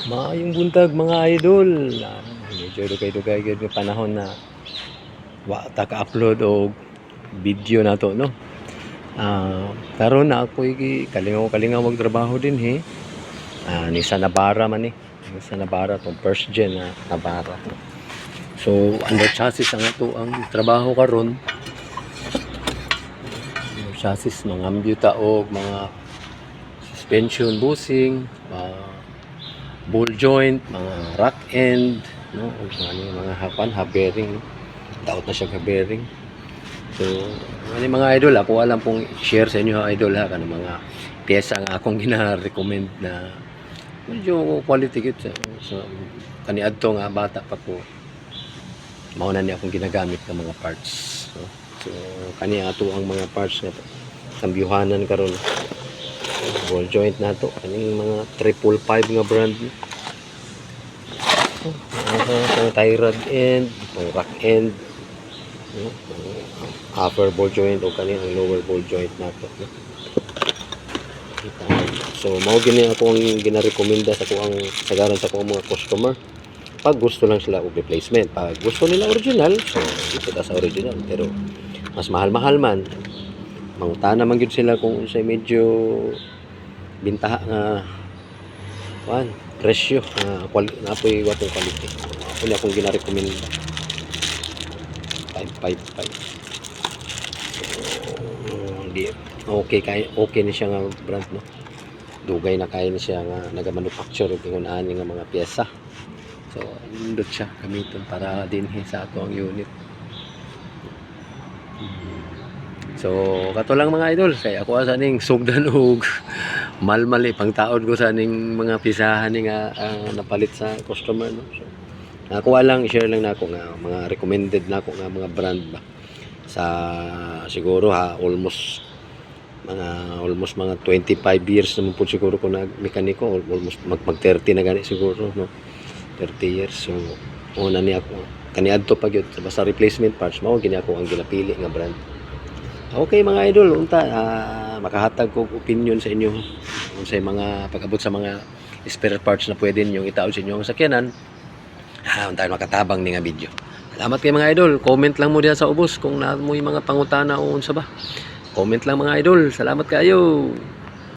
Maayong buntag mga idol. Medyo dugay-dugay gyud yung panahon na wa ta ka-upload og video nato no. Karon na ako kalingaw magtrabaho din he. Ni sa Navara man ni. Ni sa Navara tong first gen na Navara. So under chassis ang ato ang trabaho karon. Under chassis mga ambyuta og mga suspension bushing, ball joint, mga rack end, no, o mga hapan, bearing, daot na siya bearing. So, mga idol, ako alam pong share sa inyo idol ha, kanang mga piyesa nga akong gina-recommend na medyo quality gid sa kaniadto nga bata pa ko. Mao na ni akong ginagamit ng mga parts. So kani ato ang mga parts nga sambyuhanan karon. Ball joint nato kaning mga 555 nga brand. Pang tie rod end, pang rack end, no? Upper ball joint o kaning lower ball joint nato, no? So mao gini ako ang gina-rekomenda sa ko ang sagaran sa ko mga customer. Pag gusto lang sila og replacement, pag gusto nila original, so dito ta sa original, pero mas mahal-mahal man mangutana man gyud sila kung say medyo bintaha nga presyo na apoy watong quality. Ako na akong gina-recommend 555. Okay na siya nga brand, no. Dugay na kaya na siya nga naga-manufacture og ani nga mga pyesa. So indot siya gamiton para dinhi sa ato ang unit. So kato lang mga idol, kay ako sa ning sugdan og malmali pang taon ko sa ning mga pisahan ni nga napalit sa customer, no. So ako lang share lang nako nga mga recommended nako nga mga brand ba sa siguro almost mga 25 years naman po siguro ko nag mekaniko, almost mag 30 na gani siguro, no. 30 years. So una ni ako kaniadto pa gyud basta replacement parts mao gini ako ang ginapili nga brand. Okay mga idol, unta makahatag ko opinion sa inyo unsay mga pag-abot sa mga spare parts na pwede niyo itaon sa inyong sakyanan. Unta makatabang ni nga video. Salamat kay mga idol. Comment lang mo diha sa ubos kung naa mo mga pangutana o unsa ba. Comment lang mga idol. Salamat kayo.